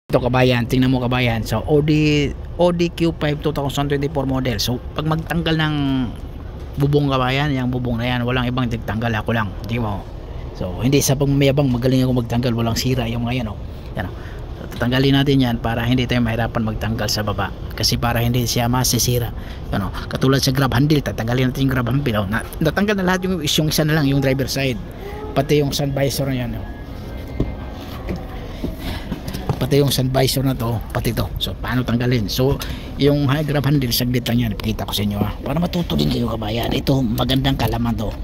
Ito kabayan, tingnan mo kabayan. So Audi Q5 2024 model. So pag magtanggal ng bubong kabayan, yung bubong na yan, walang ibang tigtanggal, ako lang. Di mo. So hindi sa pagmayabang magaling ako magtanggal, walang sira yung ngayon oh. Yan oh. So, tatanggalin natin yan para hindi tayo mahirapan magtanggal sa baba. Kasi para hindi siya masisira. Yan oh. Katulad sa grab handle, tatanggalin natin yung grab handle oh. Natanggal na lahat yung isa na lang, yung driver side. Pati yung sun visor na yan oh. Pati yung sun visor na to, pati to. So paano tanggalin? So yung high grab handle, saglit lang yan, ipakita ko sa inyo ha, para matuto din kayo kabayan. Ito magandang kalaman to.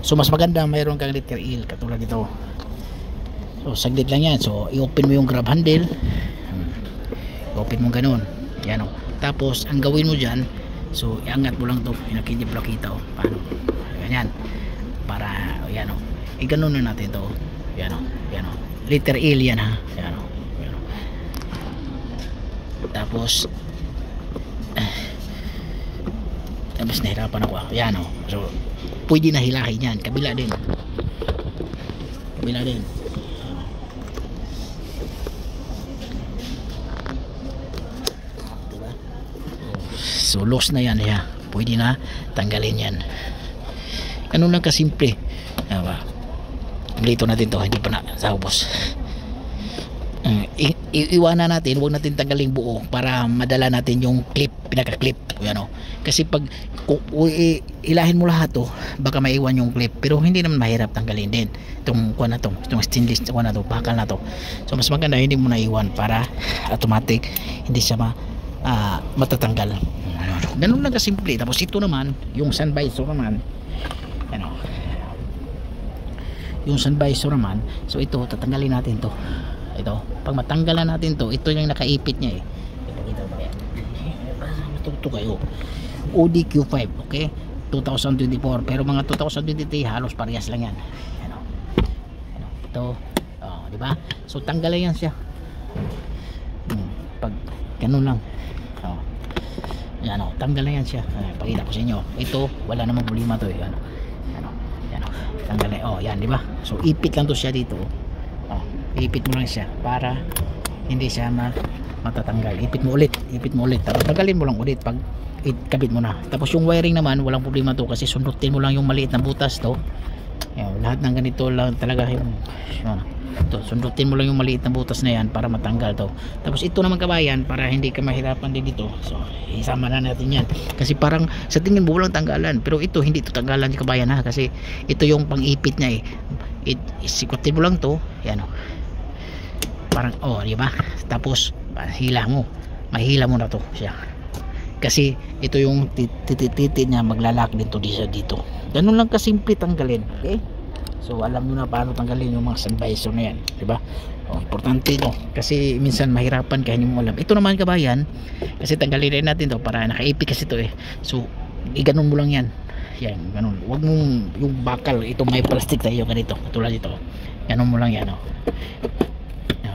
So mas maganda mayroon kang liter eel katulad dito. So saglit lang yan. So i-open mo yung grab handle, i-open mo ganun, yan o. Tapos ang gawin mo dyan, so iangat mo lang to, pinakindip lang kita o. Paano? Ganyan, para yan o, i-ganon na natin to. Yan o, yan o, liter eel yan ha, yan o. Tapos nahirapan ako. Yan o. So pwede na hilahin yan. Kabila din. Kabila din. Diba? So loose na yan. Yeah. Pwede na tanggalin yan. Ano lang kasimple. Diba? Dito natin to. Hindi pa na saubos. Iwanan natin, huwag natin tanggalin buo para madala natin yung clip, pinaka-clip yan o. Kasi pag ilahin mo lahat to, baka maiwan yung clip, pero hindi naman mahirap tanggalin din itong kuha na to, itong stainless kuha na to, bakal na to. So mas maganda hindi mo na iwan para automatic hindi siya matatanggal. Ganun lang kasimple. Tapos ito naman yung sun visor naman, ano, yung sun visor naman, so ito tatanggalin natin to. Ito, pag matanggalan natin to, ito yung nakaipit niya eh. Ipakita ba yan? Matuto kayo. Audi Q5, okay? 2024, pero mga 2023 halos parehas lang yan. Ano? Ano? Ito, oh, di ba? So tanggalan yan siya. Pag ganun lang. Oh. Yan oh, tanggalan yan siya. Pakita ko sa inyo. Ito, wala namang problema to eh. Ano? Ano? Yan oh. Tanggalan. Oh, yan, di ba? So ipit lang to siya dito. Ipit mo lang siya para hindi siya matatanggal. Ipit mo ulit, tapos tanggalin mo lang ulit pag ikabit mo na. Tapos yung wiring naman walang problema to kasi sundutin mo lang yung maliit na butas to. Ayan, lahat ng ganito lang talaga yung to, sundutin mo lang yung maliit na butas na yan para matanggal to. Tapos ito naman kabayan, para hindi ka mahirapan din dito, so isama na natin yan kasi parang sa tingin mo walang tanggalan, pero ito hindi to tanggalan kabayan ha, kasi ito yung pang-ipit niya eh. Isikutin mo lang to, yan o. Parang oh, di ba? Tapos mahila mo na to siya. Kasi ito yung titi niya, maglalak din to dito. Ganun lang kasimple tanggalin. Okay? So alam mo na paano tanggalin yung mga sun visor na yan, di ba? Oh, importante to. Kasi minsan mahirapan kaya hindi mo alam. Ito naman kabayan, kasi tanggalin rin natin to para nakaipit kasi to eh. So iganon mo lang yan. Yan, ganun. Huwag mong yung bakal, ito may plastic tayo ganito, katulad ito. Ganon mo lang yan oh.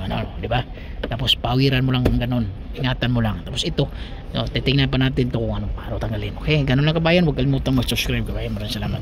Ano, di ba? Tapos pawiran mo lang ganun, ingatan mo lang. Tapos ito, titingnan pa natin to kung ano paano tanggalin. Okay, ganun lang kabayan, huwag kalimutang mag-subscribe kabayan. Maraming salamat.